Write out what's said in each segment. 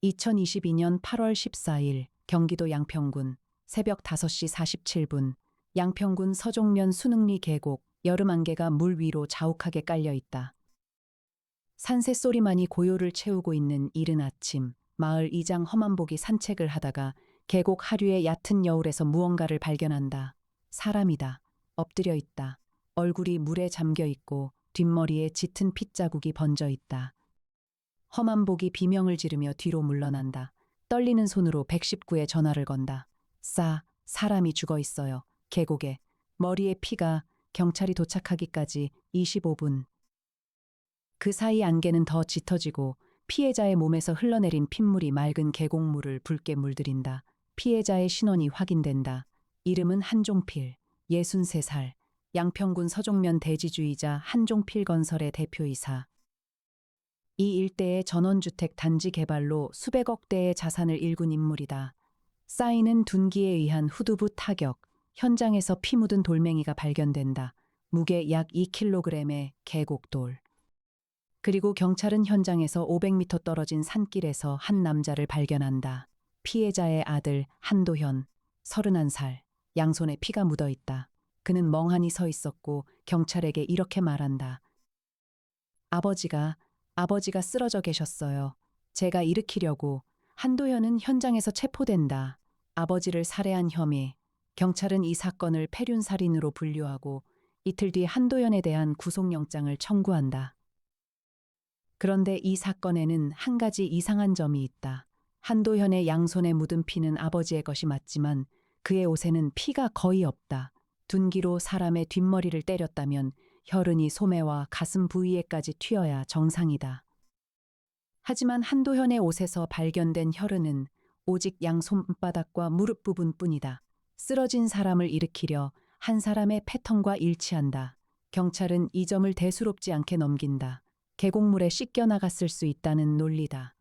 2022년 8월 14일 경기도 양평군 새벽 5시 47분 양평군 서종면 순흥리 계곡 여름 안개가 물 위로 자욱하게 깔려 있다. 산새 소리만이 고요를 채우고 있는 이른 아침, 마을 이장 허만복이 산책을 하다가 계곡 하류의 얕은 여울에서 무언가를 발견한다. 사람이다. 엎드려 있다. 얼굴이 물에 잠겨 있고 뒷머리에 짙은 핏자국이 번져 있다. 허만복이 비명을 지르며 뒤로 물러난다. 떨리는 손으로 119에 전화를 건다. 사람이 죽어 있어요. 계곡에. 머리에 피가. 경찰이 도착하기까지 25분. 그 사이 안개는 더 짙어지고 피해자의 몸에서 흘러내린 핏물이 맑은 계곡물을 붉게 물들인다. 피해자의 신원이 확인된다. 이름은 한종필, 63살, 양평군 서종면 대지주이자 한종필 건설의 대표이사. 이 일대의 전원주택 단지 개발로 수백억 대의 자산을 일군 인물이다. 쌓이는 둔기에 의한 후두부 타격, 현장에서 피 묻은 돌멩이가 발견된다. 무게 약 2kg의 계곡돌. 그리고 경찰은 현장에서 500m 떨어진 산길에서 한 남자를 발견한다. 피해자의 아들 한도현, 31살, 양손에 피가 묻어 있다. 그는 멍하니 서 있었고 경찰에게 이렇게 말한다. 아버지가 쓰러져 계셨어요. 제가 일으키려고. 한도현은 현장에서 체포된다. 아버지를 살해한 혐의. 경찰은 이 사건을 폐륜살인으로 분류하고 이틀 뒤 한도현에 대한 구속영장을 청구한다. 그런데 이 사건에는 한 가지 이상한 점이 있다. 한도현의 양손에 묻은 피는 아버지의 것이 맞지만 그의 옷에는 피가 거의 없다. 둔기로 사람의 뒷머리를 때렸다면 혈흔이 소매와 가슴 부위에까지 튀어야 정상이다. 하지만 한도현의 옷에서 발견된 혈흔은 오직 양손바닥과 무릎 부분뿐이다. 쓰러진 사람을 일으키려 한 사람의 패턴과 일치한다. 경찰은 이 점을 대수롭지 않게 넘긴다. 계곡물에 씻겨 나갔을 수 있다는 논리다.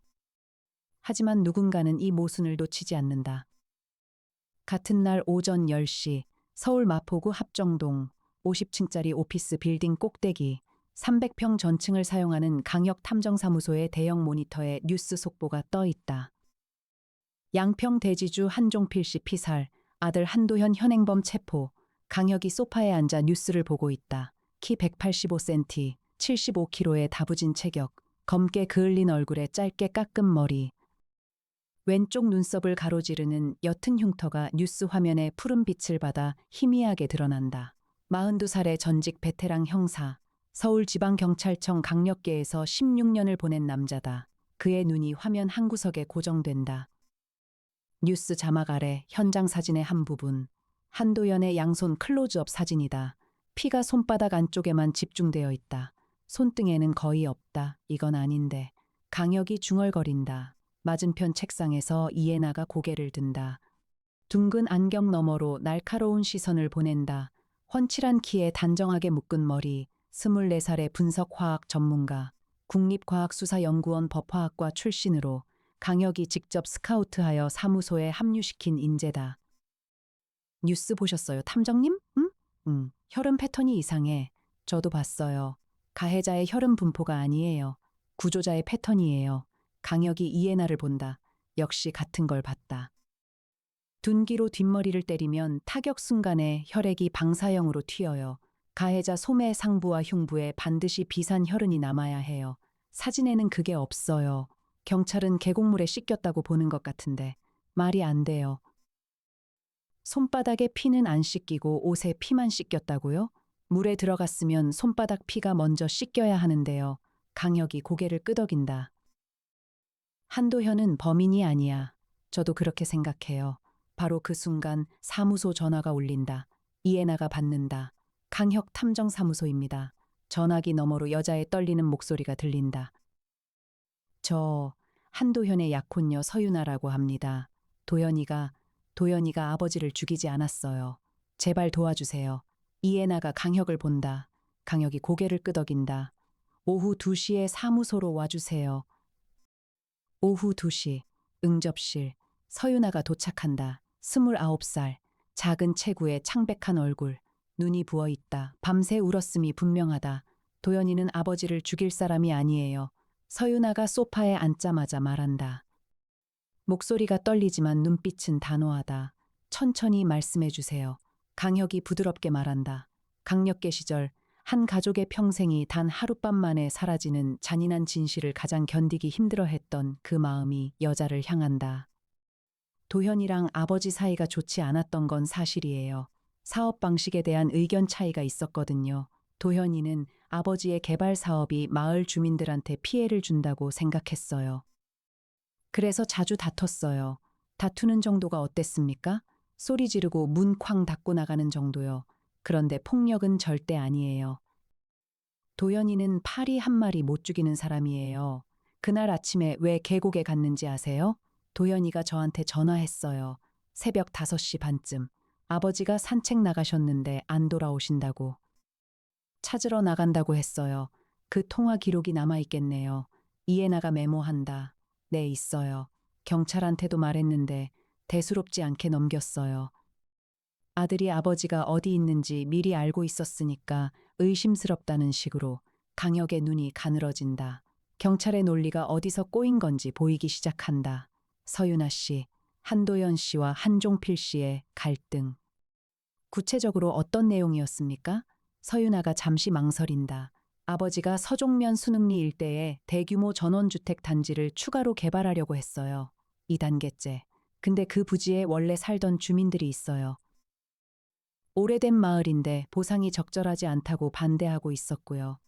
하지만 누군가는 이 모순을 놓치지 않는다. 같은 날 오전 10시 서울 마포구 합정동 50층짜리 오피스 빌딩 꼭대기 300평 전층을 사용하는 강력탐정사무소의 대형 모니터에 뉴스 속보가 떠 있다. 양평 대지주 한종필 씨 피살, 아들 한도현 현행범 체포, 강혁이 소파에 앉아 뉴스를 보고 있다. 키 185cm, 75kg의 다부진 체격, 검게 그을린 얼굴에 짧게 깎은 머리. 왼쪽 눈썹을 가로지르는 옅은 흉터가 뉴스 화면에 푸른 빛을 받아 희미하게 드러난다. 42살의 전직 베테랑 형사, 서울지방경찰청 강력계에서 16년을 보낸 남자다. 그의 눈이 화면 한 구석에 고정된다. 뉴스 자막 아래 현장 사진의 한 부분. 한도현의 양손 클로즈업 사진이다. 피가 손바닥 안쪽에만 집중되어 있다. 손등에는 거의 없다. 이건 아닌데. 강혁이 중얼거린다. 맞은편 책상에서 이해나가 고개를 든다. 둥근 안경 너머로 날카로운 시선을 보낸다. 훤칠한 키에 단정하게 묶은 머리, 24살의 분석화학 전문가, 국립과학수사연구원 법화학과 출신으로 강혁이 직접 스카우트하여 사무소에 합류시킨 인재다. 뉴스 보셨어요, 탐정님? 응? 혈흔 패턴이 이상해. 저도 봤어요. 가해자의 혈흔 분포가 아니에요. 구조자의 패턴이에요. 강혁이 이해나를 본다. 역시 같은 걸 봤다. 둔기로 뒷머리를 때리면 타격 순간에 혈액이 방사형으로 튀어요. 가해자 소매 상부와 흉부에 반드시 비산 혈흔이 남아야 해요. 사진에는 그게 없어요. 경찰은 계곡물에 씻겼다고 보는 것 같은데 말이 안 돼요. 손바닥에 피는 안 씻기고 옷에 피만 씻겼다고요? 물에 들어갔으면 손바닥 피가 먼저 씻겨야 하는데요. 강혁이 고개를 끄덕인다. 한도현은 범인이 아니야. 저도 그렇게 생각해요. 바로 그 순간 사무소 전화가 울린다. 이해나가 받는다. 강혁 탐정사무소입니다. 전화기 너머로 여자의 떨리는 목소리가 들린다. 저 한도현의 약혼녀 서유나라고 합니다. 도연이가 아버지를 죽이지 않았어요. 제발 도와주세요. 이해나가 강혁을 본다. 강혁이 고개를 끄덕인다. 오후 2시에 사무소로 와주세요. 오후 2시, 응접실, 서유나가 도착한다. 29살, 작은 체구에 창백한 얼굴, 눈이 부어있다. 밤새 울었음이 분명하다. 도연이는 아버지를 죽일 사람이 아니에요. 서유나가 소파에 앉자마자 말한다. 목소리가 떨리지만 눈빛은 단호하다. 천천히 말씀해 주세요. 강혁이 부드럽게 말한다. 강력계 시절 한 가족의 평생이 단 하룻밤 만에 사라지는 잔인한 진실을 가장 견디기 힘들어했던 그 마음이 여자를 향한다. 도현이랑 아버지 사이가 좋지 않았던 건 사실이에요. 사업 방식에 대한 의견 차이가 있었거든요. 도현이는 아버지의 개발 사업이 마을 주민들한테 피해를 준다고 생각했어요. 그래서 자주 다퉜어요. 다투는 정도가 어땠습니까? 소리 지르고 문 쾅 닫고 나가는 정도요. 그런데 폭력은 절대 아니에요. 도연이는 파리 한 마리 못 죽이는 사람이에요. 그날 아침에 왜 계곡에 갔는지 아세요? 도연이가 저한테 전화했어요. 새벽 5시 반쯤. 아버지가 산책 나가셨는데 안 돌아오신다고. 찾으러 나간다고 했어요. 그 통화 기록이 남아있겠네요. 이해나가 메모한다. 네, 있어요. 경찰한테도 말했는데 대수롭지 않게 넘겼어요. 아들이 아버지가 어디 있는지 미리 알고 있었으니까 의심스럽다는 식으로 강혁의 눈이 가늘어진다. 경찰의 논리가 어디서 꼬인 건지 보이기 시작한다. 서윤아 씨, 한도연 씨와 한종필 씨의 갈등. 구체적으로 어떤 내용이었습니까? 서윤아가 잠시 망설인다. 아버지가 서종면 순흥리 일대에 대규모 전원주택 단지를 추가로 개발하려고 했어요. 2단계째. 근데 그 부지에 원래 살던 주민들이 있어요. 오래된 마을인데 보상이 적절하지 않다고 반대하고 있었고요.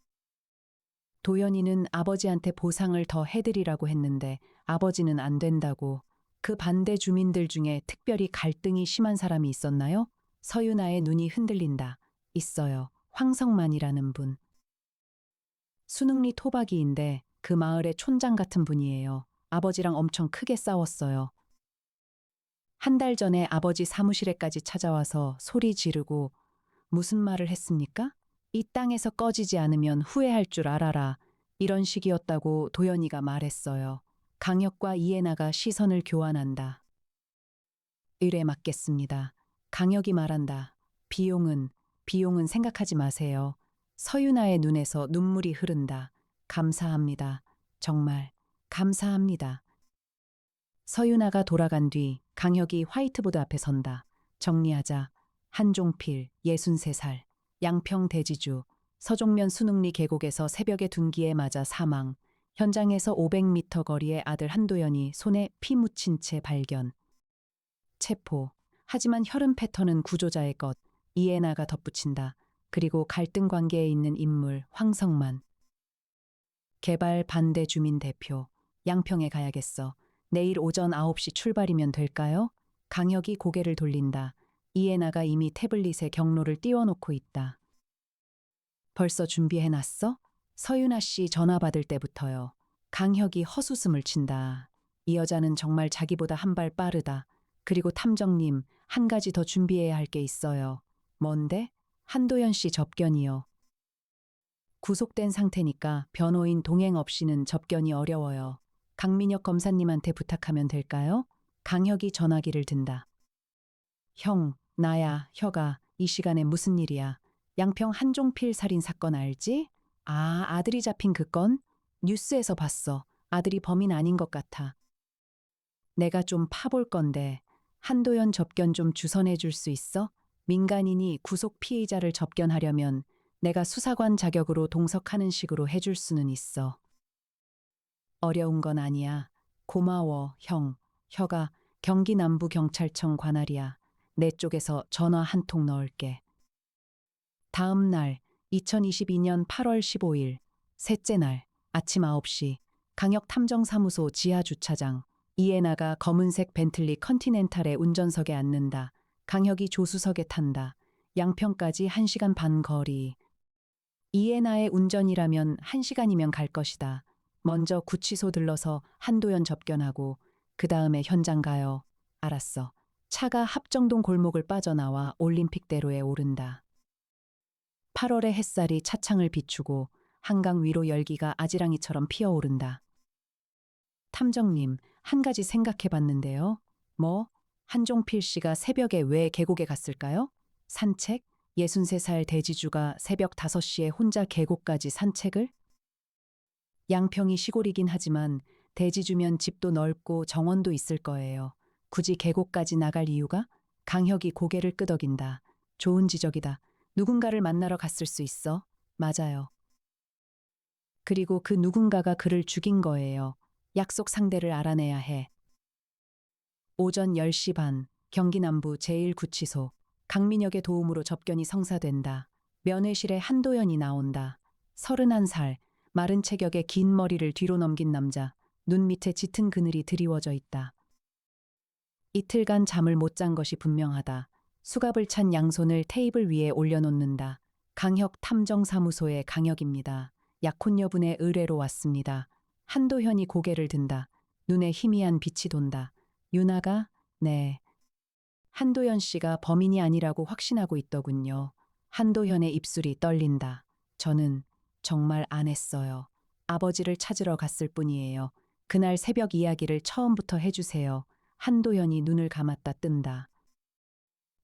도연이는 아버지한테 보상을 더 해드리라고 했는데 아버지는 안 된다고. 그 반대 주민들 중에 특별히 갈등이 심한 사람이 있었나요? 서윤아의 눈이 흔들린다. 있어요. 황성만이라는 분. 순흥리 토박이인데 그 마을의 촌장 같은 분이에요. 아버지랑 엄청 크게 싸웠어요. 한 달 전에 아버지 사무실에까지 찾아와서 소리 지르고 무슨 말을 했습니까? 이 땅에서 꺼지지 않으면 후회할 줄 알아라. 이런 식이었다고 도연이가 말했어요. 강혁과 이해나가 시선을 교환한다. 의뢰 맞겠습니다. 강혁이 말한다. 비용은 생각하지 마세요. 서윤아의 눈에서 눈물이 흐른다. 감사합니다. 정말 감사합니다. 서윤아가 돌아간 뒤 강혁이 화이트보드 앞에 선다. 정리하자. 한종필, 63살, 양평 대지주, 서종면 순흥리 계곡에서 새벽의 둔기에 맞아 사망. 현장에서 500m 거리의 아들 한도연이 손에 피 묻힌 채 발견. 체포. 하지만 혈흔 패턴은 구조자의 것. 이해나가 덧붙인다. 그리고 갈등 관계에 있는 인물 황성만. 개발 반대 주민 대표. 양평에 가야겠어. 내일 오전 9시 출발이면 될까요? 강혁이 고개를 돌린다. 이해나가 이미 태블릿에 경로를 띄워놓고 있다. 벌써 준비해놨어? 서윤아 씨 전화 받을 때부터요. 강혁이 헛웃음을 친다. 이 여자는 정말 자기보다 한 발 빠르다. 그리고 탐정님, 한 가지 더 준비해야 할 게 있어요. 뭔데? 한도연 씨 접견이요. 구속된 상태니까 변호인 동행 없이는 접견이 어려워요. 강민혁 검사님한테 부탁하면 될까요? 강혁이 전화기를 든다. 형, 나야, 혀가, 이 시간에 무슨 일이야? 양평 한종필 살인 사건 알지? 아, 아들이 잡힌 그 건? 뉴스에서 봤어. 아들이 범인 아닌 것 같아. 내가 좀 파볼 건데, 한도연 접견 좀 주선해 줄 수 있어? 민간인이 구속 피의자를 접견하려면 내가 수사관 자격으로 동석하는 식으로 해줄 수는 있어. 어려운 건 아니야. 고마워, 형. 혀가 경기 남부경찰청 관할이야. 내 쪽에서 전화 한 통 넣을게. 다음 날, 2022년 8월 15일, 셋째 날, 아침 9시, 강역탐정사무소 지하주차장, 이해나가 검은색 벤틀리 컨티넨탈의 운전석에 앉는다. 강혁이 조수석에 탄다. 양평까지 1시간 반 거리. 이해나의 운전이라면 1시간이면 갈 것이다. 먼저 구치소 들러서 한도연 접견하고 그 다음에 현장 가요. 알았어. 차가 합정동 골목을 빠져나와 올림픽대로에 오른다. 8월의 햇살이 차창을 비추고 한강 위로 열기가 아지랑이처럼 피어오른다. 탐정님, 한 가지 생각해 봤는데요. 뭐? 한종필 씨가 새벽에 왜 계곡에 갔을까요? 산책? 63살 대지주가 새벽 5시에 혼자 계곡까지 산책을? 양평이 시골이긴 하지만 대지 주면 집도 넓고 정원도 있을 거예요. 굳이 계곡까지 나갈 이유가? 강혁이 고개를 끄덕인다. 좋은 지적이다. 누군가를 만나러 갔을 수 있어. 맞아요. 그리고 그 누군가가 그를 죽인 거예요. 약속 상대를 알아내야 해. 오전 10시 반, 경기 남부 제1구치소. 강민혁의 도움으로 접견이 성사된다. 면회실에 한도연이 나온다. 31살, 마른 체격에 긴 머리를 뒤로 넘긴 남자. 눈 밑에 짙은 그늘이 드리워져 있다. 이틀간 잠을 못 잔 것이 분명하다. 수갑을 찬 양손을 테이블 위에 올려놓는다. 강혁 탐정사무소의 강혁입니다. 약혼 여분의 의뢰로 왔습니다. 한도현이 고개를 든다. 눈에 희미한 빛이 돈다. 유나가? 네. 한도현 씨가 범인이 아니라고 확신하고 있더군요. 한도현의 입술이 떨린다. 저는 정말 안 했어요. 아버지를 찾으러 갔을 뿐이에요. 그날 새벽 이야기를 처음부터 해주세요. 한도현이 눈을 감았다 뜬다.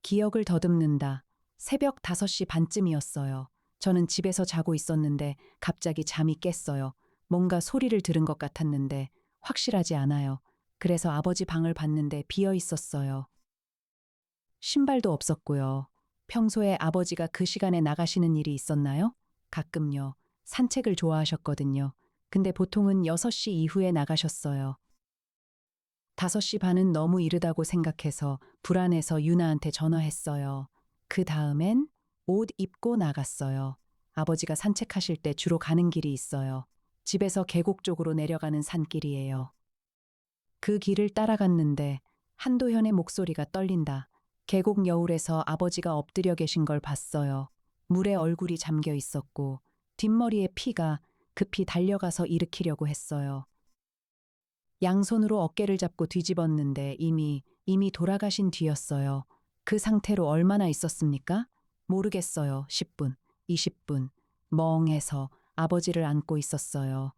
기억을 더듬는다. 새벽 5시 반쯤이었어요. 저는 집에서 자고 있었는데 갑자기 잠이 깼어요. 뭔가 소리를 들은 것 같았는데 확실하지 않아요. 그래서 아버지 방을 봤는데 비어 있었어요. 신발도 없었고요. 평소에 아버지가 그 시간에 나가시는 일이 있었나요? 가끔요. 산책을 좋아하셨거든요. 근데 보통은 6시 이후에 나가셨어요. 5시 반은 너무 이르다고 생각해서 불안해서 유나한테 전화했어요. 그 다음엔 옷 입고 나갔어요. 아버지가 산책하실 때 주로 가는 길이 있어요. 집에서 계곡 쪽으로 내려가는 산길이에요. 그 길을 따라갔는데 한도현의 목소리가 떨린다. 계곡 여울에서 아버지가 엎드려 계신 걸 봤어요. 물에 얼굴이 잠겨 있었고 뒷머리에 피가 급히 달려가서 일으키려고 했어요. 양손으로 어깨를 잡고 뒤집었는데 이미 돌아가신 뒤였어요. 그 상태로 얼마나 있었습니까? 모르겠어요. 10분, 20분. 멍해서 아버지를 안고 있었어요.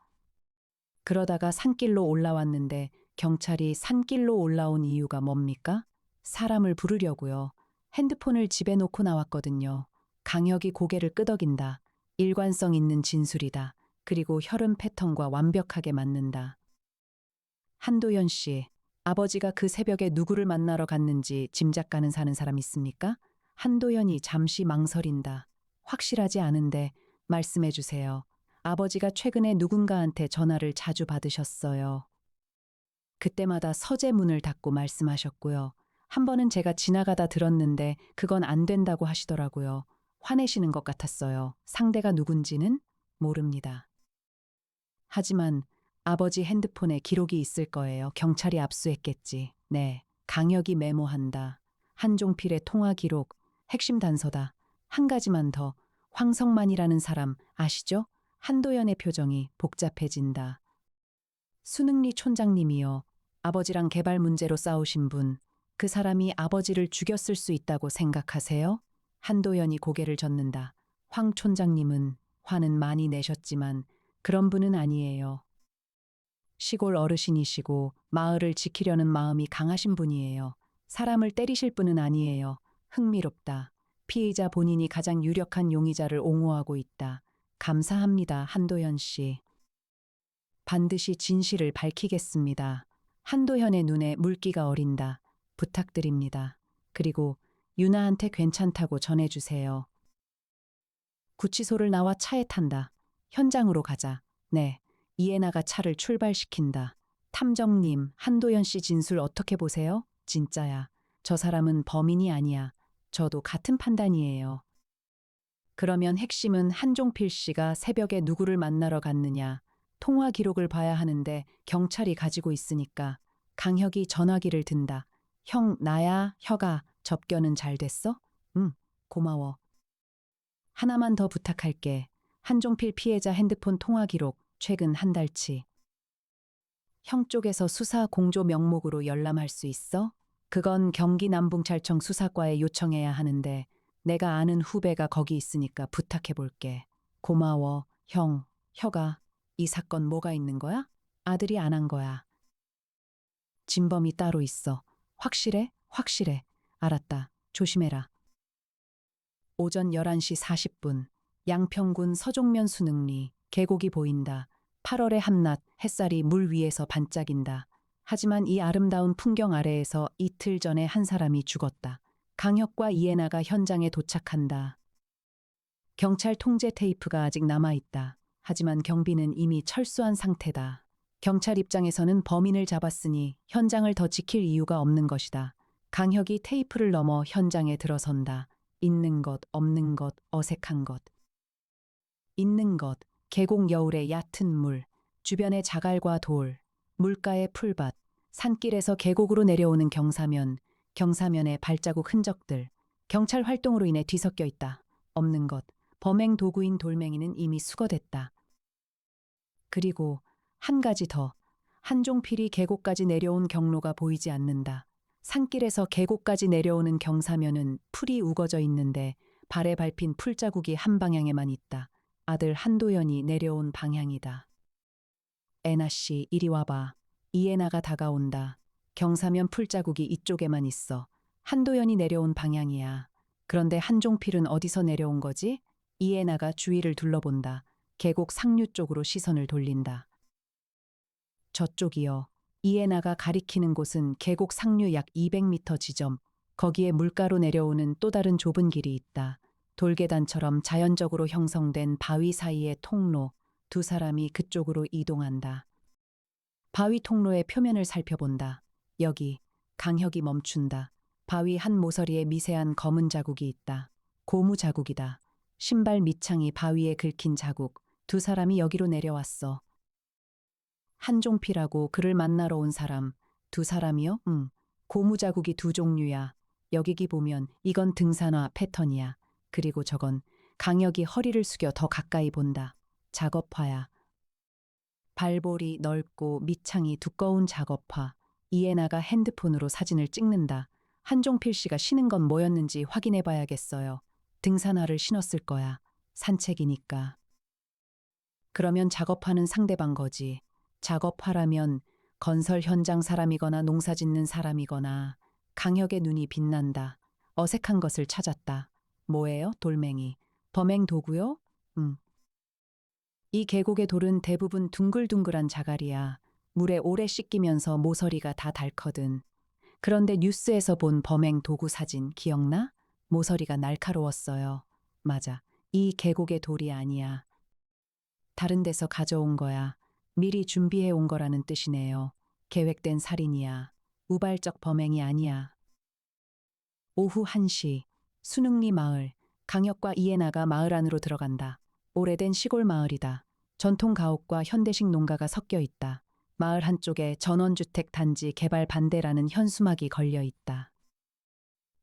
그러다가 산길로 올라왔는데 경찰이 산길로 올라온 이유가 뭡니까? 사람을 부르려고요. 핸드폰을 집에 놓고 나왔거든요. 강혁이 고개를 끄덕인다. 일관성 있는 진술이다. 그리고 혈흔 패턴과 완벽하게 맞는다. 한도연 씨, 아버지가 그 새벽에 누구를 만나러 갔는지 짐작 가는 사는 사람 있습니까? 한도연이 잠시 망설인다. 확실하지 않은데 말씀해 주세요. 아버지가 최근에 누군가한테 전화를 자주 받으셨어요. 그때마다 서재 문을 닫고 말씀하셨고요. 한 번은 제가 지나가다 들었는데 그건 안 된다고 하시더라고요. 화내시는 것 같았어요. 상대가 누군지는 모릅니다. 하지만 아버지 핸드폰에 기록이 있을 거예요. 경찰이 압수했겠지. 네. 강혁이 메모한다. 한종필의 통화 기록, 핵심 단서다. 한 가지만 더. 황성만이라는 사람 아시죠? 한도연의 표정이 복잡해진다. 수능리 촌장님이요. 아버지랑 개발 문제로 싸우신 분. 그 사람이 아버지를 죽였을 수 있다고 생각하세요? 한도연이 고개를 젓는다. 황 촌장님은 화는 많이 내셨지만 그런 분은 아니에요. 시골 어르신이시고 마을을 지키려는 마음이 강하신 분이에요. 사람을 때리실 분은 아니에요. 흥미롭다. 피의자 본인이 가장 유력한 용의자를 옹호하고 있다. 감사합니다, 한도현 씨. 반드시 진실을 밝히겠습니다. 한도현의 눈에 물기가 어린다. 부탁드립니다. 그리고 유나한테 괜찮다고 전해주세요. 구치소를 나와 차에 탄다. 현장으로 가자. 네. 이해나가 차를 출발시킨다. 탐정님, 한도연 씨 진술 어떻게 보세요? 진짜야. 저 사람은 범인이 아니야. 저도 같은 판단이에요. 그러면 핵심은 한종필 씨가 새벽에 누구를 만나러 갔느냐. 통화 기록을 봐야 하는데 경찰이 가지고 있으니까. 강혁이 전화기를 든다. 형, 나야, 혁아. 접견은 잘 됐어? 응, 고마워. 하나만 더 부탁할게. 한종필 피해자 핸드폰 통화 기록 최근 한 달치. 형 쪽에서 수사 공조 명목으로 열람할 수 있어? 그건 경기 남북찰청 수사과에 요청해야 하는데 내가 아는 후배가 거기 있으니까 부탁해 볼게. 고마워, 형, 혁아. 이 사건 뭐가 있는 거야? 아들이 안 한 거야. 진범이 따로 있어. 확실해? 확실해. 알았다. 조심해라. 오전 11시 40분. 양평군 서종면 수능리. 계곡이 보인다. 8월의 한낮 햇살이 물 위에서 반짝인다. 하지만 이 아름다운 풍경 아래에서 이틀 전에 한 사람이 죽었다. 강혁과 이해나가 현장에 도착한다. 경찰 통제 테이프가 아직 남아있다. 하지만 경비는 이미 철수한 상태다. 경찰 입장에서는 범인을 잡았으니 현장을 더 지킬 이유가 없는 것이다. 강혁이 테이프를 넘어 현장에 들어선다. 있는 것, 없는 것, 어색한 것. 있는 것, 계곡 여울의 얕은 물, 주변의 자갈과 돌, 물가의 풀밭, 산길에서 계곡으로 내려오는 경사면, 경사면의 발자국 흔적들, 경찰 활동으로 인해 뒤섞여 있다. 없는 것, 범행 도구인 돌멩이는 이미 수거됐다. 그리고 한 가지 더, 한종필이 계곡까지 내려온 경로가 보이지 않는다. 산길에서 계곡까지 내려오는 경사면은 풀이 우거져 있는데 발에 밟힌 풀자국이 한 방향에만 있다. 아들 한도연이 내려온 방향이다. 애나 씨, 이리 와봐. 이해나가 다가온다. 경사면 풀자국이 이쪽에만 있어. 한도연이 내려온 방향이야. 그런데 한종필은 어디서 내려온 거지? 이해나가 주위를 둘러본다. 계곡 상류 쪽으로 시선을 돌린다. 저쪽이요. 이해나가 가리키는 곳은 계곡 상류 약 200m 지점. 거기에 물가로 내려오는 또 다른 좁은 길이 있다. 돌계단처럼 자연적으로 형성된 바위 사이의 통로. 두 사람이 그쪽으로 이동한다. 바위 통로의 표면을 살펴본다. 여기, 강혁이 멈춘다. 바위 한 모서리에 미세한 검은 자국이 있다. 고무 자국이다. 신발 밑창이 바위에 긁힌 자국. 두 사람이 여기로 내려왔어. 한종필하고 그를 만나러 온 사람. 두 사람이요? 고무 자국이 두 종류야. 여기기 보면 이건 등산화 패턴이야. 그리고 저건 강혁이 허리를 숙여 더 가까이 본다. 작업화야. 발볼이 넓고 밑창이 두꺼운 작업화. 이해나가 핸드폰으로 사진을 찍는다. 한종필 씨가 신은 건 뭐였는지 확인해 봐야겠어요. 등산화를 신었을 거야. 산책이니까. 그러면 작업하는 상대방 거지. 작업하라면 건설 현장 사람이거나 농사 짓는 사람이거나. 강혁의 눈이 빛난다. 어색한 것을 찾았다. 뭐예요? 돌멩이. 범행 도구요? 이 계곡의 돌은 대부분 둥글둥글한 자갈이야. 물에 오래 씻기면서 모서리가 다 닳거든. 그런데 뉴스에서 본 범행 도구 사진 기억나? 모서리가 날카로웠어요. 맞아. 이 계곡의 돌이 아니야. 다른 데서 가져온 거야. 미리 준비해 온 거라는 뜻이네요. 계획된 살인이야. 우발적 범행이 아니야. 오후 1시, 순흥리 마을. 강혁과 이해나가 마을 안으로 들어간다. 오래된 시골 마을이다. 전통 가옥과 현대식 농가가 섞여 있다. 마을 한쪽에 전원주택 단지 개발 반대라는 현수막이 걸려 있다.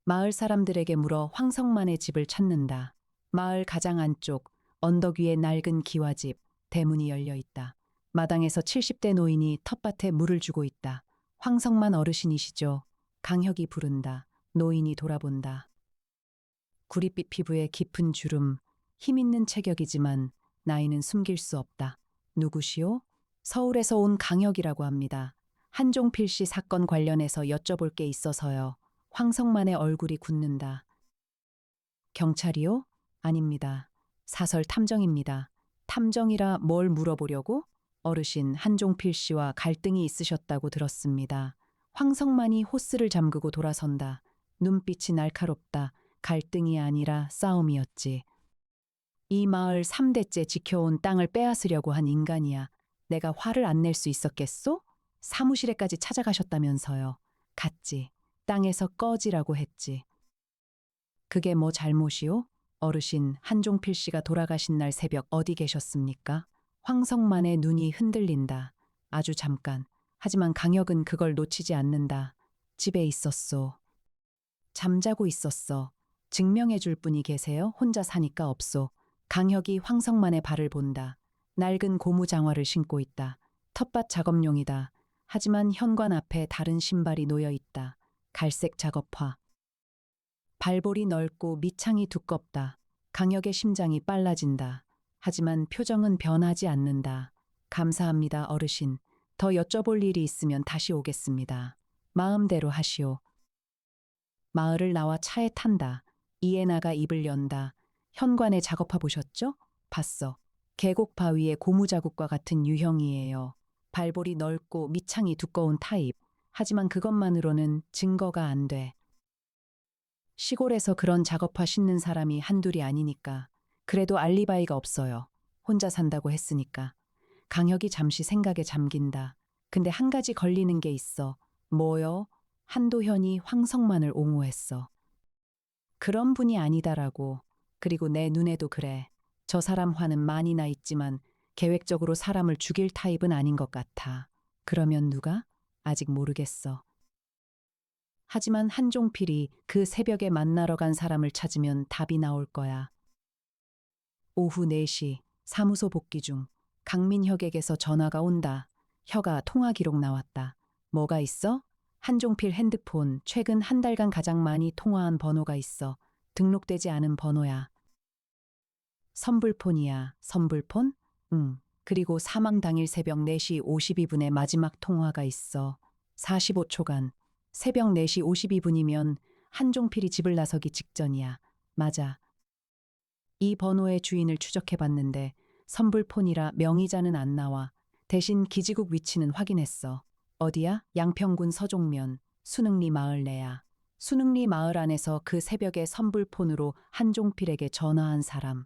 마을 사람들에게 물어 황성만의 집을 찾는다. 마을 가장 안쪽, 언덕 위에 낡은 기와집, 대문이 열려 있다. 마당에서 70대 노인이 텃밭에 물을 주고 있다. 황성만 어르신이시죠? 강혁이 부른다. 노인이 돌아본다. 구릿빛 피부에 깊은 주름, 힘있는 체격이지만 나이는 숨길 수 없다. 누구시오? 서울에서 온 강혁이라고 합니다. 한종필 씨 사건 관련해서 여쭤볼 게 있어서요. 황성만의 얼굴이 굳는다. 경찰이요? 아닙니다. 사설 탐정입니다. 탐정이라 뭘 물어보려고? 어르신 한종필 씨와 갈등이 있으셨다고 들었습니다. 황성만이 호스를 잠그고 돌아선다. 눈빛이 날카롭다. 갈등이 아니라 싸움이었지. 이 마을 3대째 지켜온 땅을 빼앗으려고 한 인간이야. 내가 화를 안 낼 수 있었겠소? 사무실에까지 찾아가셨다면서요. 갔지. 땅에서 꺼지라고 했지. 그게 뭐 잘못이오? 어르신 한종필 씨가 돌아가신 날 새벽 어디 계셨습니까? 황성만의 눈이 흔들린다. 아주 잠깐. 하지만 강혁은 그걸 놓치지 않는다. 집에 있었소. 잠자고 있었어. 증명해 줄 분이 계세요? 혼자 사니까 없소. 강혁이 황성만의 발을 본다. 낡은 고무 장화를 신고 있다. 텃밭 작업용이다. 하지만 현관 앞에 다른 신발이 놓여 있다. 갈색 작업화. 발볼이 넓고 밑창이 두껍다. 강혁의 심장이 빨라진다. 하지만 표정은 변하지 않는다. 감사합니다, 어르신. 더 여쭤볼 일이 있으면 다시 오겠습니다. 마음대로 하시오. 마을을 나와 차에 탄다. 이해나가 입을 연다. 현관에 작업화 보셨죠? 봤어. 계곡 바위의 고무 자국과 같은 유형이에요. 발볼이 넓고 밑창이 두꺼운 타입. 하지만 그것만으로는 증거가 안 돼. 시골에서 그런 작업화 싣는 사람이 한둘이 아니니까. 그래도 알리바이가 없어요. 혼자 산다고 했으니까. 강혁이 잠시 생각에 잠긴다. 근데 한 가지 걸리는 게 있어. 뭐요? 한도현이 황성만을 옹호했어. 그런 분이 아니다라고. 그리고 내 눈에도 그래. 저 사람 화는 많이 나 있지만 계획적으로 사람을 죽일 타입은 아닌 것 같아. 그러면 누가? 아직 모르겠어. 하지만 한종필이 그 새벽에 만나러 간 사람을 찾으면 답이 나올 거야. 오후 4시 사무소 복귀 중 강민혁에게서 전화가 온다. 혁아 통화 기록 나왔다. 뭐가 있어? 한종필 핸드폰 최근 한 달간 가장 많이 통화한 번호가 있어. 등록되지 않은 번호야. 선불폰이야. 선불폰? 응. 그리고 사망 당일 새벽 4시 52분에 마지막 통화가 있어. 45초간. 새벽 4시 52분이면 한종필이 집을 나서기 직전이야. 맞아. 이 번호의 주인을 추적해봤는데 선불폰이라 명의자는 안 나와. 대신 기지국 위치는 확인했어. 어디야? 양평군 서종면, 순흥리 마을 내야. 순흥리 마을 안에서 그 새벽에 선불폰으로 한종필에게 전화한 사람.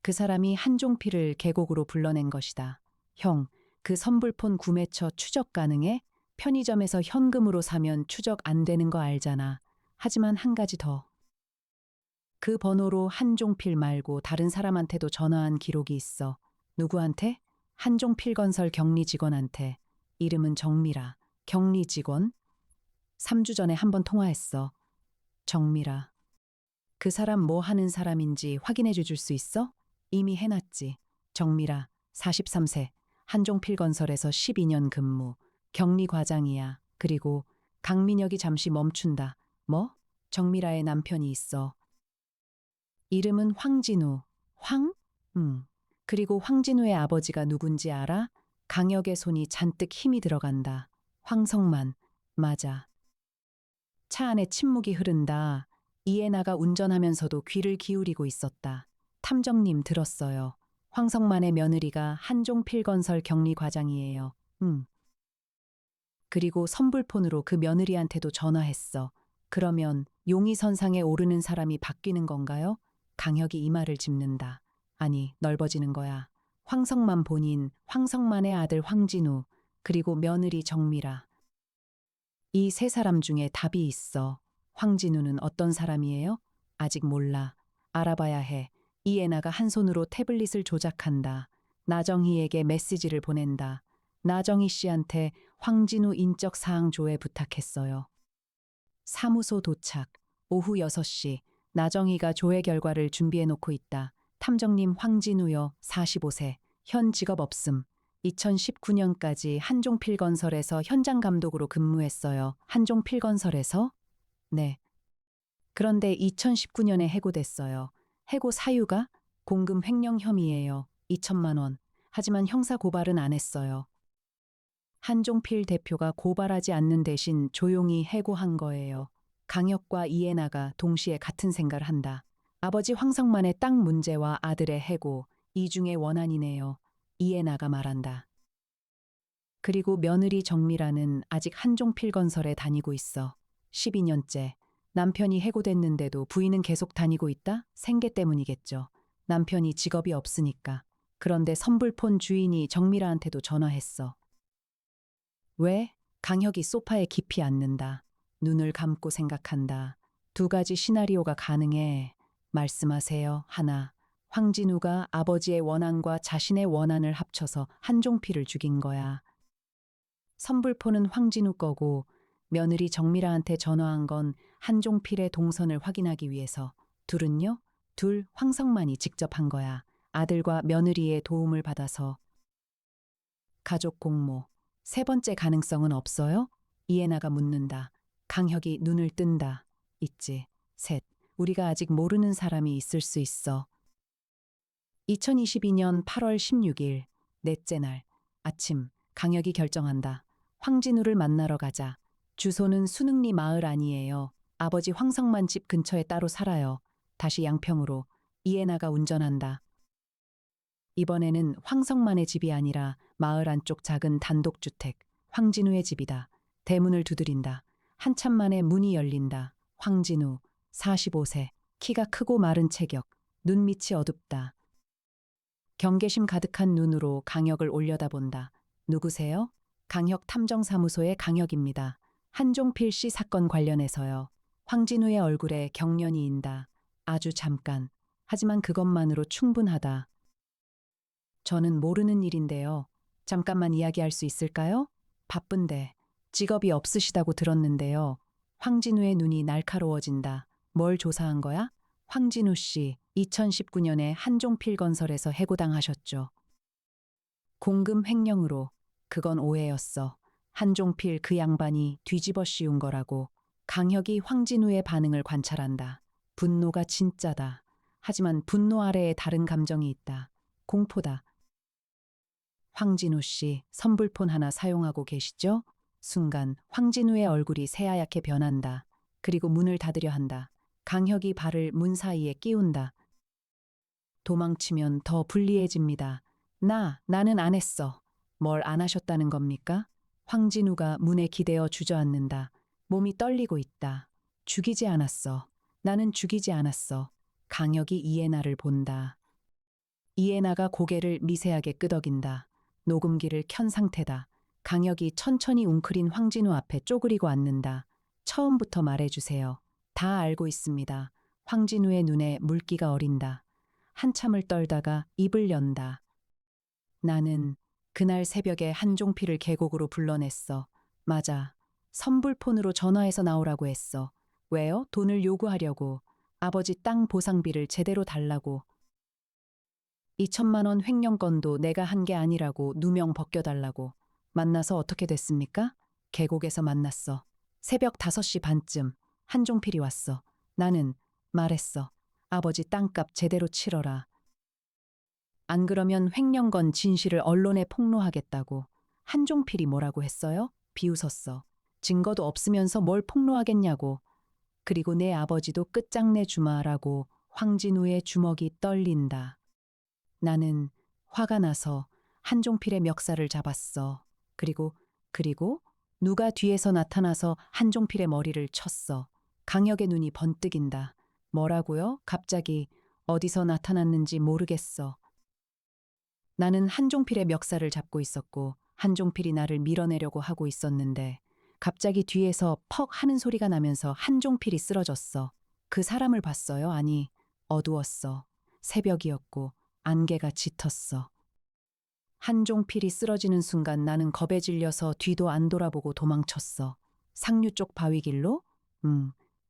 그 사람이 한종필을 계곡으로 불러낸 것이다. 형, 그 선불폰 구매처 추적 가능해? 편의점에서 현금으로 사면 추적 안 되는 거 알잖아. 하지만 한 가지 더. 그 번호로 한종필 말고 다른 사람한테도 전화한 기록이 있어. 누구한테? 한종필 건설 격리 직원한테. 이름은 정미라. 격리 직원? 3주 전에 한 번 통화했어. 정미라. 그 사람 뭐 하는 사람인지 확인해 줄 수 있어? 이미 해놨지. 정미라, 43세. 한종필 건설에서 12년 근무. 격리 과장이야. 그리고 강민혁이 잠시 멈춘다. 뭐? 정미라의 남편이 있어. 이름은 황진우. 황? 응. 그리고 황진우의 아버지가 누군지 알아? 강혁의 손이 잔뜩 힘이 들어간다. 황성만. 맞아. 차 안에 침묵이 흐른다. 이해나가 운전하면서도 귀를 기울이고 있었다. 탐정님 들었어요. 황성만의 며느리가 한종필건설 격리과장이에요. 그리고 선불폰으로 그 며느리한테도 전화했어. 그러면 용의선상에 오르는 사람이 바뀌는 건가요? 강혁이 이 말을 짚는다. 아니, 넓어지는 거야. 황성만 본인, 황성만의 아들 황진우, 그리고 며느리 정미라. 이 세 사람 중에 답이 있어. 황진우는 어떤 사람이에요? 아직 몰라. 알아봐야 해. 이에나가 한 손으로 태블릿을 조작한다. 나정희에게 메시지를 보낸다. 나정희 씨한테 황진우 인적 사항 조회 부탁했어요. 사무소 도착. 오후 6시. 나정희가 조회 결과를 준비해 놓고 있다. 탐정님 황진우요. 45세. 현 직업 없음. 2019년까지 한종필건설에서 현장 감독으로 근무했어요. 한종필건설에서? 네. 그런데 2019년에 해고됐어요. 해고 사유가 공금 횡령 혐의예요. 2천만 원. 하지만 형사 고발은 안 했어요. 한종필 대표가 고발하지 않는 대신 조용히 해고한 거예요. 강혁과 이해나가 동시에 같은 생각을 한다. 아버지 황성만의 땅 문제와 아들의 해고, 이 중에 원한이네요. 이해나가 말한다. 그리고 며느리 정미라는 아직 한종필 건설에 다니고 있어. 12년째. 남편이 해고됐는데도 부인은 계속 다니고 있다? 생계 때문이겠죠. 남편이 직업이 없으니까. 그런데 선불폰 주인이 정미라한테도 전화했어. 왜? 강혁이 소파에 깊이 앉는다. 눈을 감고 생각한다. 두 가지 시나리오가 가능해. 말씀하세요. 하나. 황진우가 아버지의 원한과 자신의 원한을 합쳐서 한종필을 죽인 거야. 선불포는 황진우 거고 며느리 정미라한테 전화한 건 한종필의 동선을 확인하기 위해서. 둘은요? 둘 황성만이 직접 한 거야. 아들과 며느리의 도움을 받아서. 가족 공모. 세 번째 가능성은 없어요? 이해나가 묻는다. 강혁이 눈을 뜬다. 있지. 셋. 우리가 아직 모르는 사람이 있을 수 있어. 2022년 8월 16일. 넷째 날. 아침. 강혁이 결정한다. 황진우를 만나러 가자. 주소는 순흥리 마을 아니에요. 아버지 황성만 집 근처에 따로 살아요. 다시 양평으로. 이해나가 운전한다. 이번에는 황성만의 집이 아니라 마을 안쪽 작은 단독주택, 황진우의 집이다. 대문을 두드린다. 한참 만에 문이 열린다. 황진우, 45세, 키가 크고 마른 체격, 눈밑이 어둡다. 경계심 가득한 눈으로 강혁을 올려다본다. 누구세요? 강혁 탐정사무소의 강혁입니다. 한종필 씨 사건 관련해서요. 황진우의 얼굴에 경련이 인다. 아주 잠깐. 하지만 그것만으로 충분하다. 저는 모르는 일인데요. 잠깐만 이야기할 수 있을까요? 바쁜데. 직업이 없으시다고 들었는데요. 황진우의 눈이 날카로워진다. 뭘 조사한 거야? 황진우 씨, 2019년에 한종필 건설에서 해고당하셨죠. 공금 횡령으로. 그건 오해였어. 한종필 그 양반이 뒤집어 씌운 거라고. 강혁이 황진우의 반응을 관찰한다. 분노가 진짜다. 하지만 분노 아래에 다른 감정이 있다. 공포다. 황진우 씨, 선불폰 하나 사용하고 계시죠? 순간 황진우의 얼굴이 새하얗게 변한다. 그리고 문을 닫으려 한다. 강혁이 발을 문 사이에 끼운다. 도망치면 더 불리해집니다. 나는 안 했어. 뭘 안 하셨다는 겁니까? 황진우가 문에 기대어 주저앉는다. 몸이 떨리고 있다. 죽이지 않았어. 나는 죽이지 않았어. 강혁이 이해나를 본다. 이해나가 고개를 미세하게 끄덕인다. 녹음기를 켠 상태다. 강혁이 천천히 웅크린 황진우 앞에 쪼그리고 앉는다. 처음부터 말해주세요. 다 알고 있습니다. 황진우의 눈에 물기가 어린다. 한참을 떨다가 입을 연다. 나는 그날 새벽에 한종필을 계곡으로 불러냈어. 맞아. 선불폰으로 전화해서 나오라고 했어. 왜요? 돈을 요구하려고. 아버지 땅 보상비를 제대로 달라고. 2천만 원 횡령건도 내가 한 게 아니라고 누명 벗겨달라고. 만나서 어떻게 됐습니까? 계곡에서 만났어. 새벽 5시 반쯤 한종필이 왔어. 나는 말했어. 아버지 땅값 제대로 치러라. 안 그러면 횡령건 진실을 언론에 폭로하겠다고. 한종필이 뭐라고 했어요? 비웃었어. 증거도 없으면서 뭘 폭로하겠냐고. 그리고 내 아버지도 끝장내 주마라고. 황진우의 주먹이 떨린다. 나는 화가 나서 한종필의 멱살을 잡았어. 그리고 누가 뒤에서 나타나서 한종필의 머리를 쳤어. 강혁의 눈이 번뜩인다. 뭐라고요? 갑자기 어디서 나타났는지 모르겠어. 나는 한종필의 멱살을 잡고 있었고 한종필이 나를 밀어내려고 하고 있었는데 갑자기 뒤에서 퍽 하는 소리가 나면서 한종필이 쓰러졌어. 그 사람을 봤어요? 아니, 어두웠어. 새벽이었고 안개가 짙었어. 한종필이 쓰러지는 순간 나는 겁에 질려서 뒤도 안 돌아보고 도망쳤어. 상류 쪽 바위길로?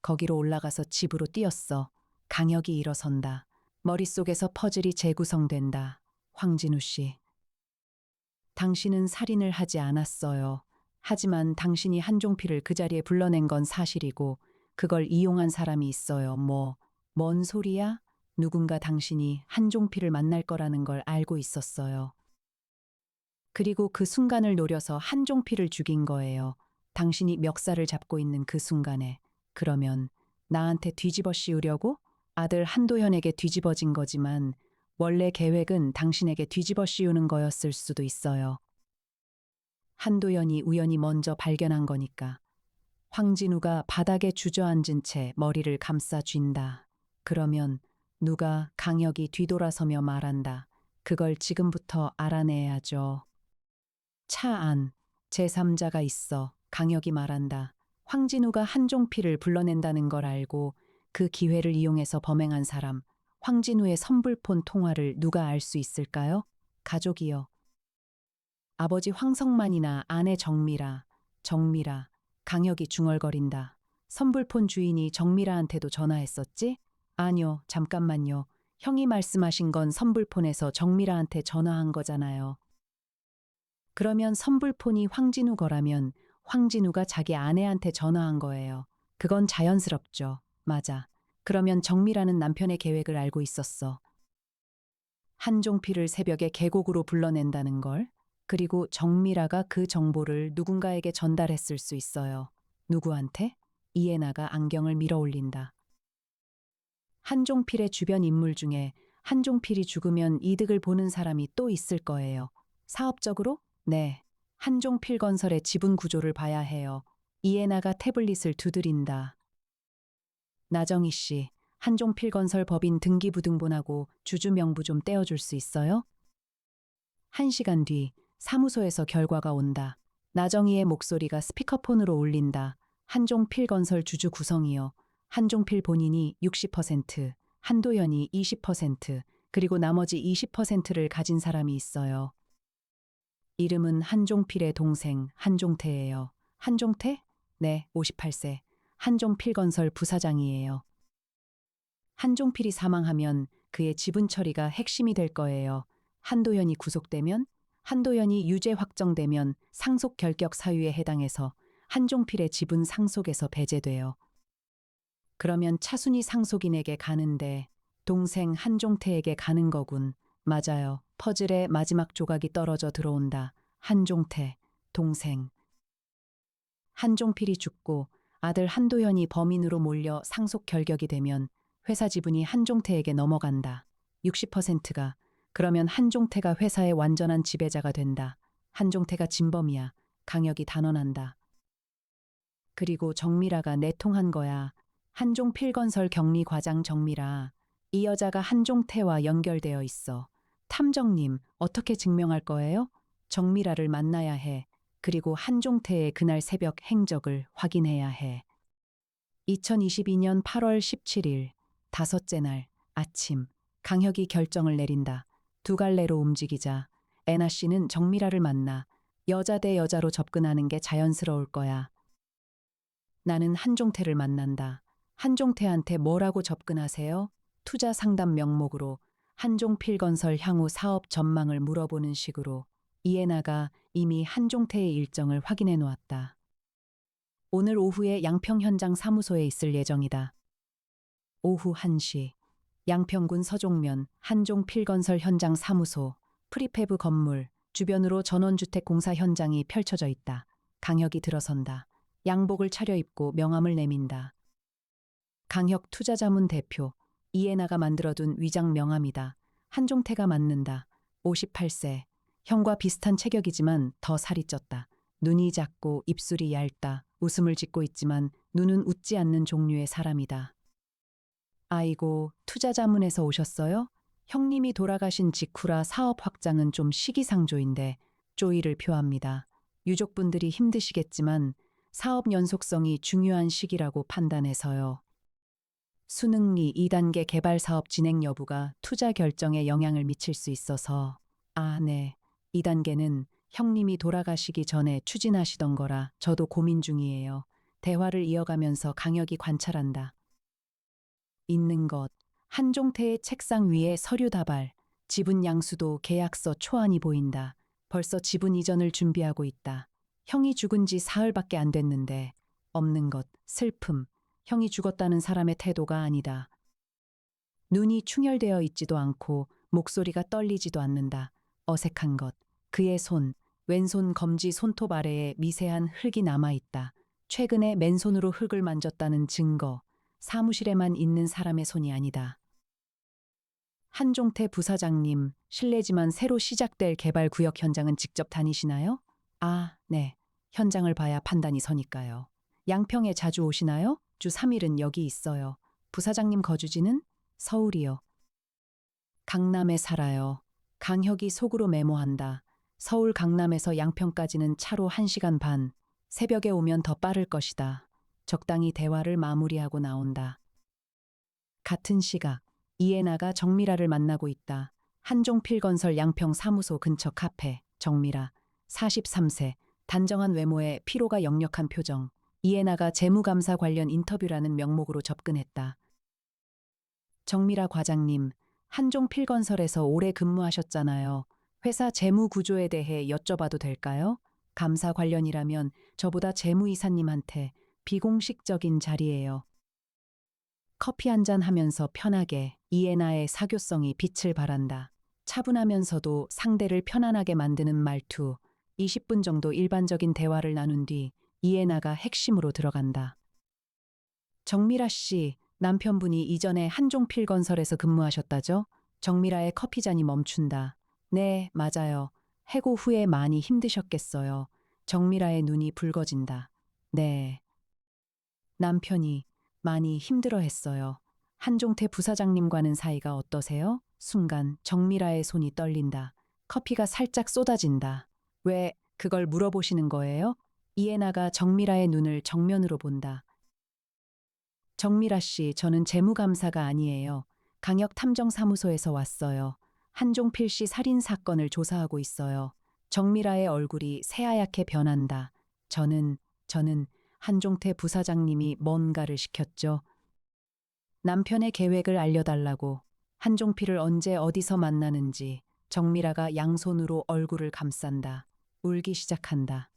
거기로 올라가서 집으로 뛰었어. 강혁이 일어선다. 머릿속에서 퍼즐이 재구성된다. 황진우 씨. 당신은 살인을 하지 않았어요. 하지만 당신이 한종필을 그 자리에 불러낸 건 사실이고 그걸 이용한 사람이 있어요. 뭔 소리야? 누군가 당신이 한종필을 만날 거라는 걸 알고 있었어요. 그리고 그 순간을 노려서 한종필을 죽인 거예요. 당신이 멱살을 잡고 있는 그 순간에. 그러면 나한테 뒤집어 씌우려고? 아들 한도현에게 뒤집어진 거지만 원래 계획은 당신에게 뒤집어 씌우는 거였을 수도 있어요. 한도현이 우연히 먼저 발견한 거니까. 황진우가 바닥에 주저앉은 채 머리를 감싸 쥔다. 그러면 누가 강혁이 뒤돌아서며 말한다. 그걸 지금부터 알아내야죠. 차 안, 제3자가 있어. 강혁이 말한다. 황진우가 한종필을 불러낸다는 걸 알고 그 기회를 이용해서 범행한 사람, 황진우의 선불폰 통화를 누가 알 수 있을까요? 가족이요. 아버지 황성만이나 아내 정미라. 강혁이 중얼거린다. 선불폰 주인이 정미라한테도 전화했었지? 아니요, 잠깐만요. 형이 말씀하신 건 선불폰에서 정미라한테 전화한 거잖아요. 그러면 선불폰이 황진우 거라면 황진우가 자기 아내한테 전화한 거예요. 그건 자연스럽죠. 맞아. 그러면 정미라는 남편의 계획을 알고 있었어. 한종필을 새벽에 계곡으로 불러낸다는 걸. 그리고 정미라가 그 정보를 누군가에게 전달했을 수 있어요. 누구한테? 이해나가 안경을 밀어 올린다. 한종필의 주변 인물 중에 한종필이 죽으면 이득을 보는 사람이 또 있을 거예요. 사업적으로? 네. 한종필건설의 지분 구조를 봐야 해요. 이해나가 태블릿을 두드린다. 나정희 씨, 한종필건설 법인 등기부등본하고 주주 명부 좀 떼어줄 수 있어요? 1시간 뒤 사무소에서 결과가 온다. 나정희의 목소리가 스피커폰으로 울린다. 한종필건설 주주 구성이요. 한종필 본인이 60%, 한도연이 20%, 그리고 나머지 20%를 가진 사람이 있어요. 이름은 한종필의 동생 한종태예요. 한종태? 네, 58세. 한종필건설 부사장이에요. 한종필이 사망하면 그의 지분 처리가 핵심이 될 거예요. 한도연이 구속되면, 한도연이 유죄 확정되면 상속 결격 사유에 해당해서 한종필의 지분 상속에서 배제돼요. 그러면 차순위 상속인에게 가는데 동생 한종태에게 가는 거군. 맞아요. 퍼즐의 마지막 조각이 떨어져 들어온다. 한종태, 동생. 한종필이 죽고 아들 한도연이 범인으로 몰려 상속 결격이 되면 회사 지분이 한종태에게 넘어간다. 60%가. 그러면 한종태가 회사의 완전한 지배자가 된다. 한종태가 진범이야. 강력이 단언한다. 그리고 정미라가 내통한 거야. 한종필건설 격리과장 정미라. 이 여자가 한종태와 연결되어 있어. 탐정님, 어떻게 증명할 거예요? 정미라를 만나야 해. 그리고 한종태의 그날 새벽 행적을 확인해야 해. 2022년 8월 17일, 다섯째 날, 아침, 강혁이 결정을 내린다. 두 갈래로 움직이자. 애나 씨는 정미라를 만나. 여자 대 여자로 접근하는 게 자연스러울 거야. 나는 한종태를 만난다. 한종태한테 뭐라고 접근하세요? 투자 상담 명목으로 한종필건설 향후 사업 전망을 물어보는 식으로 이해나가 이미 한종태의 일정을 확인해 놓았다. 오늘 오후에 양평 현장 사무소에 있을 예정이다. 오후 1시 양평군 서종면 한종필건설 현장 사무소 프리페브 건물 주변으로 전원주택 공사 현장이 펼쳐져 있다. 강혁이 들어선다. 양복을 차려입고 명함을 내민다. 강혁 투자자문 대표 이해나가 만들어둔 위장 명함이다. 한종태가 맞는다. 58세. 형과 비슷한 체격이지만 더 살이 쪘다. 눈이 작고 입술이 얇다. 웃음을 짓고 있지만 눈은 웃지 않는 종류의 사람이다. 아이고, 투자자문에서 오셨어요? 형님이 돌아가신 직후라 사업 확장은 좀 시기상조인데 쪼이를 표합니다. 유족분들이 힘드시겠지만 사업 연속성이 중요한 시기라고 판단해서요. 수능리 2단계 개발 사업 진행 여부가 투자 결정에 영향을 미칠 수 있어서. 아, 네. 2단계는 형님이 돌아가시기 전에 추진하시던 거라 저도 고민 중이에요. 대화를 이어가면서 강혁이 관찰한다. 있는 것. 한종태의 책상 위에 서류 다발, 지분 양수도 계약서 초안이 보인다. 벌써 지분 이전을 준비하고 있다. 형이 죽은 지 사흘밖에 안 됐는데 없는 것, 슬픔. 형이 죽었다는 사람의 태도가 아니다. 눈이 충혈되어 있지도 않고 목소리가 떨리지도 않는다. 어색한 것. 그의 손, 왼손 검지 손톱 아래에 미세한 흙이 남아있다. 최근에 맨손으로 흙을 만졌다는 증거. 사무실에만 있는 사람의 손이 아니다. 한종태 부사장님, 실례지만 새로 시작될 개발 구역 현장은 직접 다니시나요? 아, 네. 현장을 봐야 판단이 서니까요. 양평에 자주 오시나요? 주 3일은 여기 있어요. 부사장님 거주지는? 서울이요. 강남에 살아요. 강혁이 속으로 메모한다. 서울 강남에서 양평까지는 차로 1시간 반. 새벽에 오면 더 빠를 것이다. 적당히 대화를 마무리하고 나온다. 같은 시각, 이해나가 정미라를 만나고 있다. 한종필건설 양평 사무소 근처 카페, 정미라, 43세, 단정한 외모에 피로가 역력한 표정. 이해나가 재무감사 관련 인터뷰라는 명목으로 접근했다. 정미라 과장님, 한종필건설에서 오래 근무하셨잖아요. 회사 재무 구조에 대해 여쭤봐도 될까요? 감사 관련이라면 저보다 재무이사님한테 비공식적인 자리예요. 커피 한잔 하면서 편하게 이해나의 사교성이 빛을 발한다. 차분하면서도 상대를 편안하게 만드는 말투. 20분 정도 일반적인 대화를 나눈 뒤 이해나가 핵심으로 들어간다. 정미라 씨, 남편분이 이전에 한종필건설에서 근무하셨다죠? 정미라의 커피잔이 멈춘다. 네, 맞아요. 해고 후에 많이 힘드셨겠어요. 정미라의 눈이 붉어진다. 네. 남편이 많이 힘들어 했어요. 한종태 부사장님과는 사이가 어떠세요? 순간 정미라의 손이 떨린다. 커피가 살짝 쏟아진다. 왜 그걸 물어보시는 거예요? 이해나가 정미라의 눈을 정면으로 본다. 정미라 씨, 저는 재무감사가 아니에요. 강력탐정사무소에서 왔어요. 한종필 씨 살인 사건을 조사하고 있어요. 정미라의 얼굴이 새하얗게 변한다. 저는 한종태 부사장님이 뭔가를 시켰죠. 남편의 계획을 알려달라고. 한종필을 언제 어디서 만나는지. 정미라가 양손으로 얼굴을 감싼다. 울기 시작한다.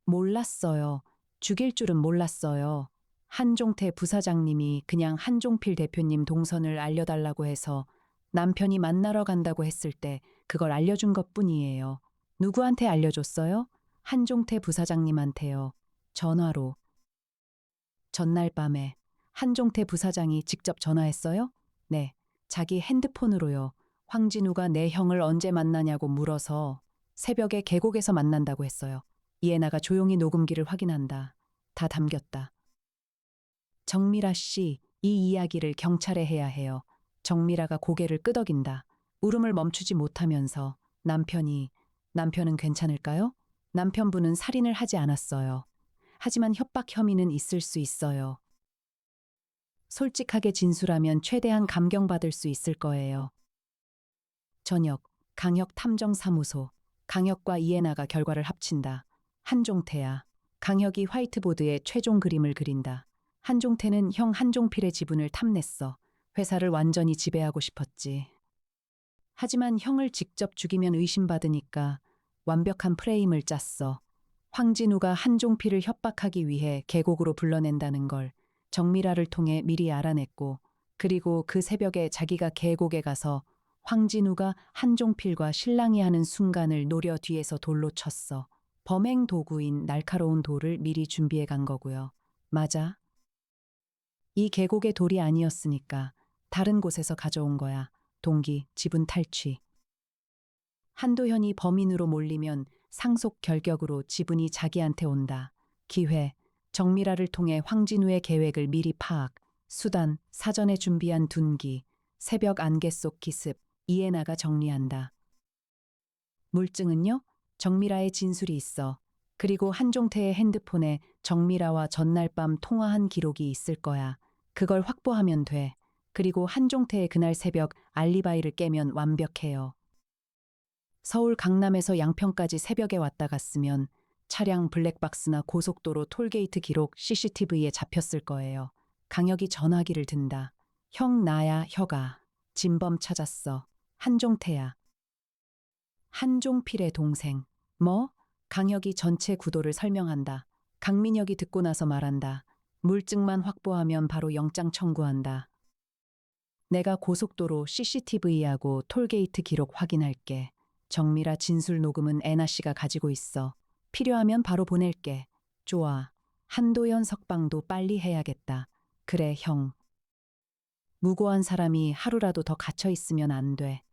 몰랐어요. 죽일 줄은 몰랐어요. 한종태 부사장님이 그냥 한종필 대표님 동선을 알려달라고 해서 남편이 만나러 간다고 했을 때 그걸 알려준 것 뿐이에요. 누구한테 알려줬어요? 한종태 부사장님한테요. 전화로. 전날 밤에 한종태 부사장이 직접 전화했어요? 네. 자기 핸드폰으로요. 황진우가 내 형을 언제 만나냐고 물어서 새벽에 계곡에서 만난다고 했어요. 이해나가 조용히 녹음기를 확인한다. 다 담겼다. 정미라 씨, 이 이야기를 경찰에 해야 해요. 정미라가 고개를 끄덕인다. 울음을 멈추지 못하면서 남편은 괜찮을까요? 남편분은 살인을 하지 않았어요. 하지만 협박 혐의는 있을 수 있어요. 솔직하게 진술하면 최대한 감경받을 수 있을 거예요. 저녁, 강혁탐정사무소. 강혁과 이해나가 결과를 합친다. 한종태야. 강혁이 화이트보드에 최종 그림을 그린다. 한종태는 형 한종필의 지분을 탐냈어. 회사를 완전히 지배하고 싶었지. 하지만 형을 직접 죽이면 의심받으니까 완벽한 프레임을 짰어. 황진우가 한종필을 협박하기 위해 계곡으로 불러낸다는 걸 정미라를 통해 미리 알아냈고, 그리고 그 새벽에 자기가 계곡에 가서 황진우가 한종필과 실랑이 하는 순간을 노려 뒤에서 돌로 쳤어. 범행 도구인 날카로운 돌을 미리 준비해 간 거고요. 맞아. 이 계곡의 돌이 아니었으니까 다른 곳에서 가져온 거야. 동기, 지분 탈취. 한도현이 범인으로 몰리면 상속 결격으로 지분이 자기한테 온다. 기회, 정미라를 통해 황진우의 계획을 미리 파악, 수단, 사전에 준비한 둔기, 새벽 안개 속 기습, 이해나가 정리한다. 물증은요? 정미라의 진술이 있어. 그리고 한종태의 핸드폰에 정미라와 전날 밤 통화한 기록이 있을 거야. 그걸 확보하면 돼. 그리고 한종태의 그날 새벽 알리바이를 깨면 완벽해요. 서울 강남에서 양평까지 새벽에 왔다 갔으면 차량 블랙박스나 고속도로 톨게이트 기록 CCTV에 잡혔을 거예요. 강혁이 전화기를 든다. 형 나야 혁아. 진범 찾았어. 한종태야. 한종필의 동생. 뭐? 강혁이 전체 구도를 설명한다. 강민혁이 듣고 나서 말한다. 물증만 확보하면 바로 영장 청구한다. 내가 고속도로 CCTV하고 톨게이트 기록 확인할게. 정미라 진술 녹음은 애나 씨가 가지고 있어. 필요하면 바로 보낼게. 좋아. 한도연 석방도 빨리 해야겠다. 그래, 형. 무고한 사람이 하루라도 더 갇혀 있으면 안 돼.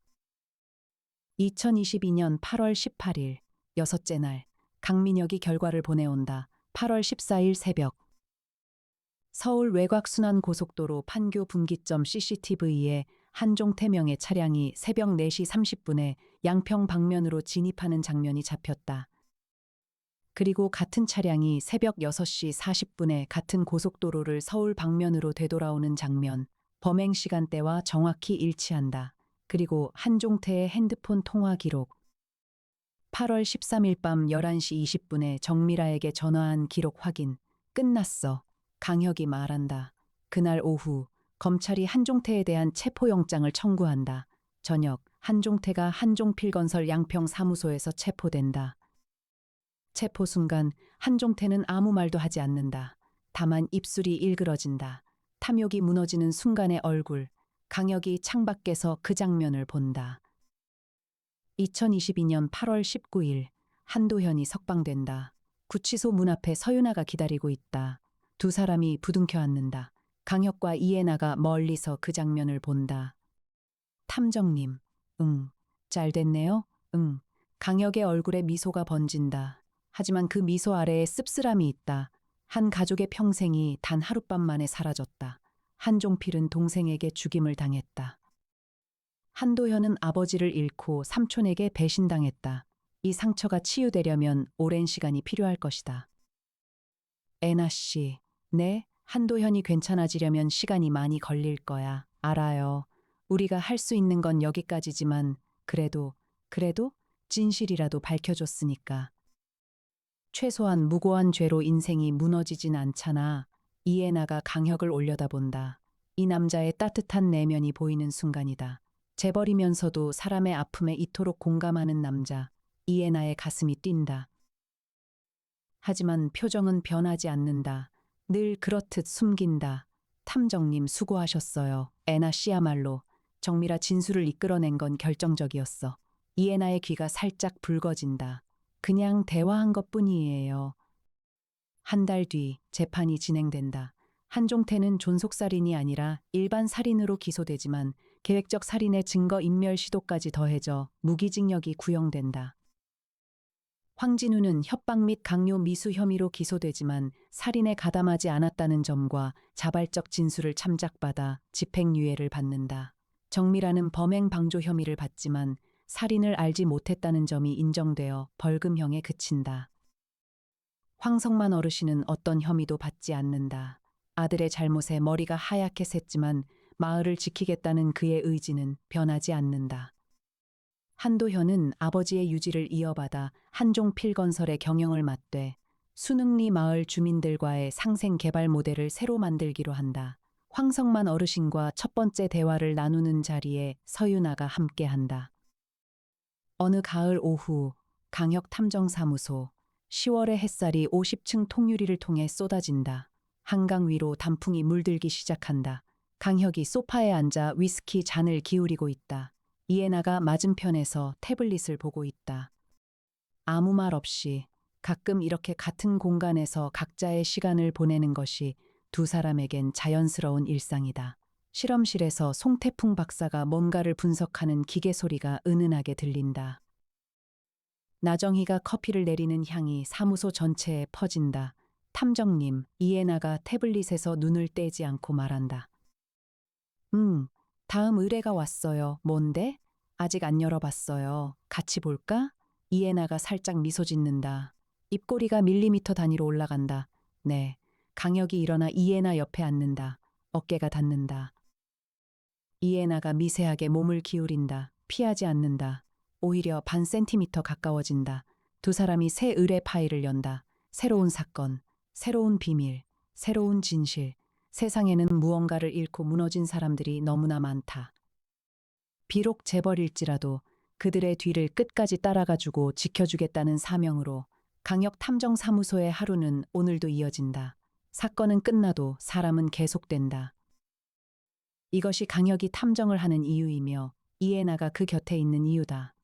2022년 8월 18일, 여섯째 날, 강민혁이 결과를 보내온다. 8월 14일 새벽. 서울 외곽순환고속도로 판교 분기점 CCTV에 한종태명의 차량이 새벽 4시 30분에 양평 방면으로 진입하는 장면이 잡혔다. 그리고 같은 차량이 새벽 6시 40분에 같은 고속도로를 서울 방면으로 되돌아오는 장면, 범행 시간대와 정확히 일치한다. 그리고 한종태의 핸드폰 통화 기록. 8월 13일 밤 11시 20분에 정미라에게 전화한 기록 확인. 끝났어. 강혁이 말한다. 그날 오후 검찰이 한종태에 대한 체포영장을 청구한다. 저녁 한종태가 한종필건설 양평 사무소에서 체포된다. 체포 순간 한종태는 아무 말도 하지 않는다. 다만 입술이 일그러진다. 탐욕이 무너지는 순간의 얼굴. 강혁이 창밖에서 그 장면을 본다. 2022년 8월 19일 한도현이 석방된다. 구치소 문 앞에 서윤아가 기다리고 있다. 두 사람이 부둥켜 앉는다. 강혁과 이해나가 멀리서 그 장면을 본다. 탐정님. 응. 잘 됐네요. 응. 강혁의 얼굴에 미소가 번진다. 하지만 그 미소 아래에 씁쓸함이 있다. 한 가족의 평생이 단 하룻밤 만에 사라졌다. 한종필은 동생에게 죽임을 당했다. 한도현은 아버지를 잃고 삼촌에게 배신당했다. 이 상처가 치유되려면 오랜 시간이 필요할 것이다. 애나 씨, 네? 한도현이 괜찮아지려면 시간이 많이 걸릴 거야. 알아요. 우리가 할 수 있는 건 여기까지지만, 그래도 진실이라도 밝혀줬으니까. 최소한 무고한 죄로 인생이 무너지진 않잖아. 이해나가 강혁을 올려다본다. 이 남자의 따뜻한 내면이 보이는 순간이다. 재벌이면서도 사람의 아픔에 이토록 공감하는 남자. 이해나의 가슴이 뛴다. 하지만 표정은 변하지 않는다. 늘 그렇듯 숨긴다. 탐정님 수고하셨어요. 애나 씨야말로 정밀하 진술을 이끌어낸 건 결정적이었어. 이애나의 귀가 살짝 붉어진다. 그냥 대화한 것뿐이에요. 한 달 뒤 재판이 진행된다. 한종태는 존속살인이 아니라 일반 살인으로 기소되지만 계획적 살인의 증거 인멸 시도까지 더해져 무기징역이 구형된다. 황진우는 협박 및 강요 미수 혐의로 기소되지만 살인에 가담하지 않았다는 점과 자발적 진술을 참작받아 집행유예를 받는다. 정미라는 범행 방조 혐의를 받지만 살인을 알지 못했다는 점이 인정되어 벌금형에 그친다. 황성만 어르신은 어떤 혐의도 받지 않는다. 아들의 잘못에 머리가 하얗게 샜지만 마을을 지키겠다는 그의 의지는 변하지 않는다. 한도현은 아버지의 유지를 이어받아 한종필건설의 경영을 맡되 순흥리 마을 주민들과의 상생 개발 모델을 새로 만들기로 한다. 황성만 어르신과 첫 번째 대화를 나누는 자리에 서윤아가 함께한다. 어느 가을 오후 강혁 탐정사무소 10월의 햇살이 50층 통유리를 통해 쏟아진다. 한강 위로 단풍이 물들기 시작한다. 강혁이 소파에 앉아 위스키 잔을 기울이고 있다. 이에나가 맞은편에서 태블릿을 보고 있다. 아무 말 없이 가끔 이렇게 같은 공간에서 각자의 시간을 보내는 것이 두 사람에겐 자연스러운 일상이다. 실험실에서 송태풍 박사가 뭔가를 분석하는 기계 소리가 은은하게 들린다. 나정희가 커피를 내리는 향이 사무소 전체에 퍼진다. 탐정님, 이에나가 태블릿에서 눈을 떼지 않고 말한다. 다음 의뢰가 왔어요. 뭔데? 아직 안 열어봤어요. 같이 볼까? 이에나가 살짝 미소 짓는다. 입꼬리가 밀리미터 단위로 올라간다. 네. 강혁이 일어나 이에나 옆에 앉는다. 어깨가 닿는다. 이에나가 미세하게 몸을 기울인다. 피하지 않는다. 오히려 반 센티미터 가까워진다. 두 사람이 새 의뢰 파일을 연다. 새로운 사건, 새로운 비밀, 새로운 진실. 세상에는 무언가를 잃고 무너진 사람들이 너무나 많다. 비록 재벌일지라도 그들의 뒤를 끝까지 따라가주고 지켜주겠다는 사명으로 강혁 탐정사무소의 하루는 오늘도 이어진다. 사건은 끝나도 사람은 계속된다. 이것이 강혁이 탐정을 하는 이유이며 이에나가 그 곁에 있는 이유다.